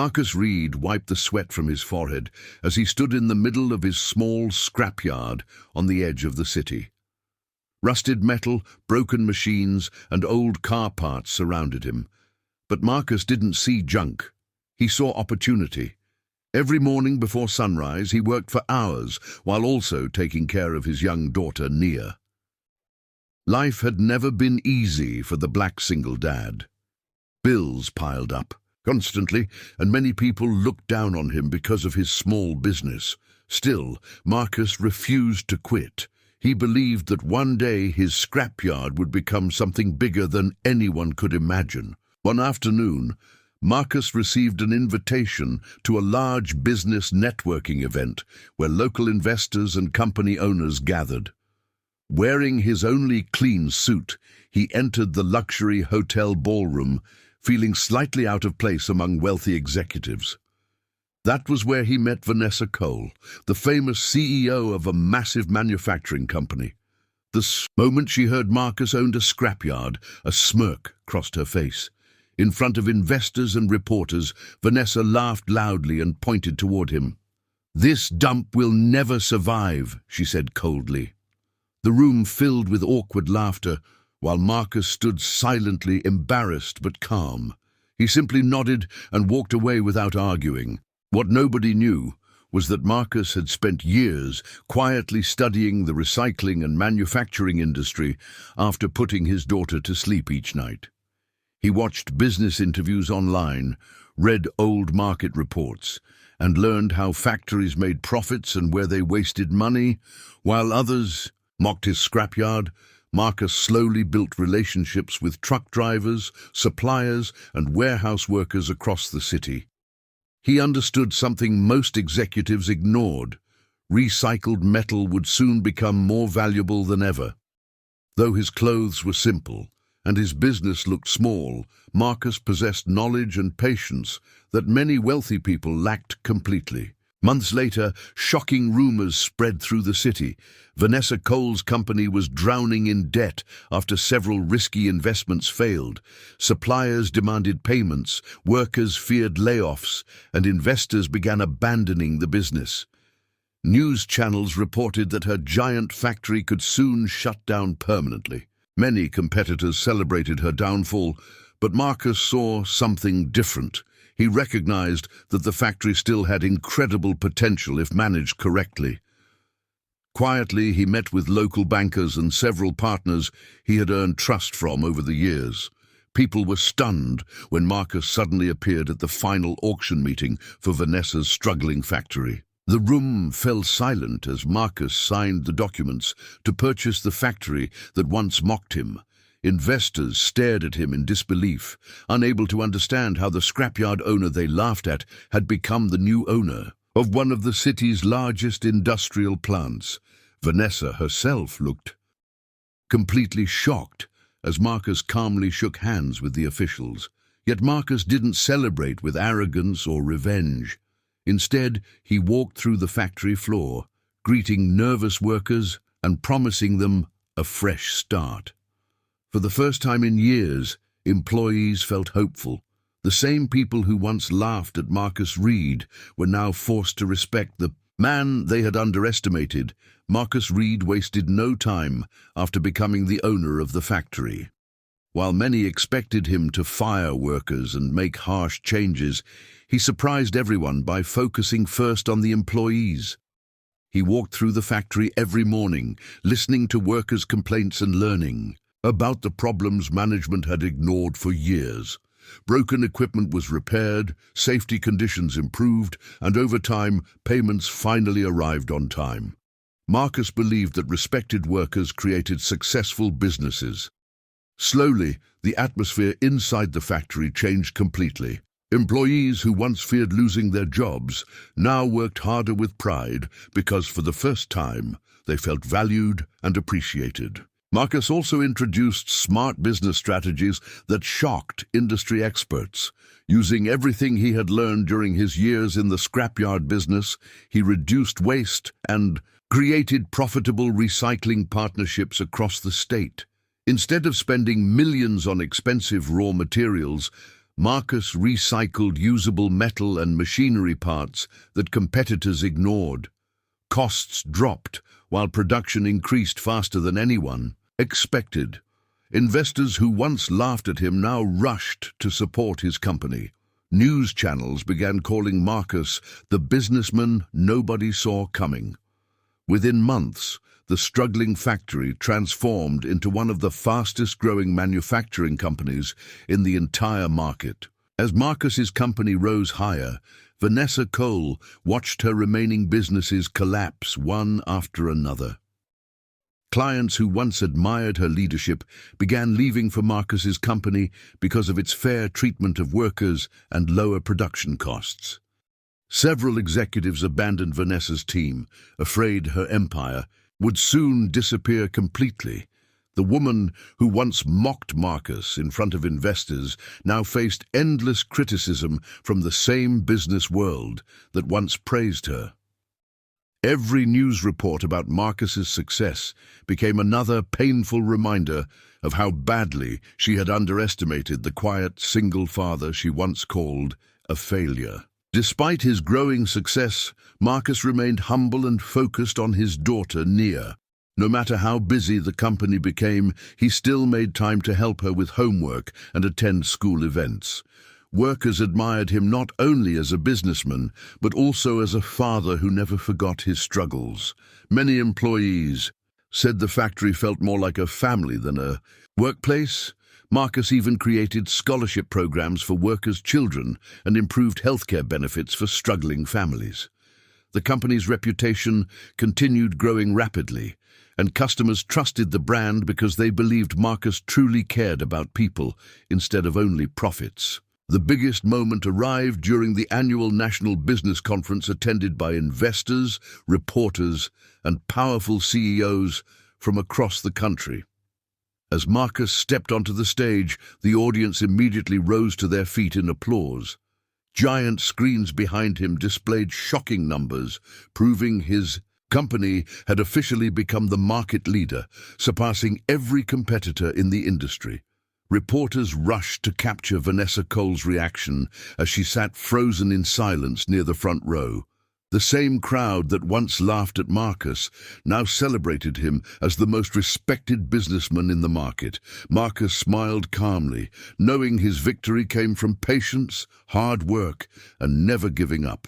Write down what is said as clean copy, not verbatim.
Marcus Reed wiped the sweat from his forehead as he stood in the middle of his small scrapyard on the edge of the city. Rusted metal, broken machines, and old car parts surrounded him. But Marcus didn't see junk. He saw opportunity. Every morning before sunrise, he worked for hours while also taking care of his young daughter, Nia. Life had never been easy for the black single dad. Bills piled up constantly, and many people looked down on him because of his small business. Still, Marcus refused to quit. He believed that one day his scrapyard would become something bigger than anyone could imagine. One afternoon, Marcus received an invitation to a large business networking event where local investors and company owners gathered. Wearing his only clean suit, he entered the luxury hotel ballroom, feeling slightly out of place among wealthy executives. That was where he met Vanessa Cole, the famous CEO of a massive manufacturing company. The moment she heard Marcus owned a scrapyard, a smirk crossed her face. In front of investors and reporters, Vanessa laughed loudly and pointed toward him. "This dump will never survive," she said coldly. The room filled with awkward laughter, while Marcus stood silently embarrassed but calm. He simply nodded and walked away without arguing. What nobody knew was that Marcus had spent years quietly studying the recycling and manufacturing industry after putting his daughter to sleep each night. He watched business interviews online, read old market reports, and learned how factories made profits and where they wasted money. While others mocked his scrapyard, Marcus slowly built relationships with truck drivers, suppliers, and warehouse workers across the city. He understood something most executives ignored. Recycled metal would soon become more valuable than ever. Though his clothes were simple and his business looked small, Marcus possessed knowledge and patience that many wealthy people lacked completely. Months later, shocking rumors spread through the city. Vanessa Cole's company was drowning in debt after several risky investments failed. Suppliers demanded payments, workers feared layoffs, and investors began abandoning the business. News channels reported that her giant factory could soon shut down permanently. Many competitors celebrated her downfall, but Marcus saw something different. He recognized that the factory still had incredible potential if managed correctly. Quietly, he met with local bankers and several partners he had earned trust from over the years. People were stunned when Marcus suddenly appeared at the final auction meeting for Vanessa's struggling factory. The room fell silent as Marcus signed the documents to purchase the factory that once mocked him. Investors stared at him in disbelief, unable to understand how the scrapyard owner they laughed at had become the new owner of one of the city's largest industrial plants. Vanessa herself looked completely shocked as Marcus calmly shook hands with the officials. Yet Marcus didn't celebrate with arrogance or revenge. Instead, he walked through the factory floor, greeting nervous workers and promising them a fresh start. For the first time in years, employees felt hopeful. The same people who once laughed at Marcus Reed were now forced to respect the man they had underestimated. Marcus Reed wasted no time after becoming the owner of the factory. While many expected him to fire workers and make harsh changes, he surprised everyone by focusing first on the employees. He walked through the factory every morning, listening to workers' complaints and learning about the problems management had ignored for years. Broken equipment was repaired, safety conditions improved, and over time, payments finally arrived on time. Marcus believed that respected workers created successful businesses. Slowly, the atmosphere inside the factory changed completely. Employees who once feared losing their jobs now worked harder with pride because for the first time, they felt valued and appreciated. Marcus also introduced smart business strategies that shocked industry experts. Using everything he had learned during his years in the scrapyard business, he reduced waste and created profitable recycling partnerships across the state. Instead of spending millions on expensive raw materials, Marcus recycled usable metal and machinery parts that competitors ignored. Costs dropped, while production increased faster than anyone expected. Investors who once laughed at him now rushed to support his company. News channels began calling Marcus the businessman nobody saw coming. Within months, the struggling factory transformed into one of the fastest-growing manufacturing companies in the entire market. As Marcus's company rose higher, Vanessa Cole watched her remaining businesses collapse one after another. Clients who once admired her leadership began leaving for Marcus's company because of its fair treatment of workers and lower production costs. Several executives abandoned Vanessa's team, afraid her empire would soon disappear completely. The woman who once mocked Marcus in front of investors now faced endless criticism from the same business world that once praised her. Every news report about Marcus's success became another painful reminder of how badly she had underestimated the quiet single father she once called a failure. Despite his growing success, Marcus remained humble and focused on his daughter, Nia. No matter how busy the company became, he still made time to help her with homework and attend school events. Workers admired him not only as a businessman, but also as a father who never forgot his struggles. Many employees said the factory felt more like a family than a workplace. Marcus even created scholarship programs for workers' children and improved healthcare benefits for struggling families. The company's reputation continued growing rapidly, and customers trusted the brand because they believed Marcus truly cared about people instead of only profits. The biggest moment arrived during the annual National Business Conference attended by investors, reporters, and powerful CEOs from across the country. As Marcus stepped onto the stage, the audience immediately rose to their feet in applause. Giant screens behind him displayed shocking numbers, proving his company had officially become the market leader, surpassing every competitor in the industry. Reporters rushed to capture Vanessa Cole's reaction as she sat frozen in silence near the front row. The same crowd that once laughed at Marcus now celebrated him as the most respected businessman in the market. Marcus smiled calmly, knowing his victory came from patience, hard work, and never giving up.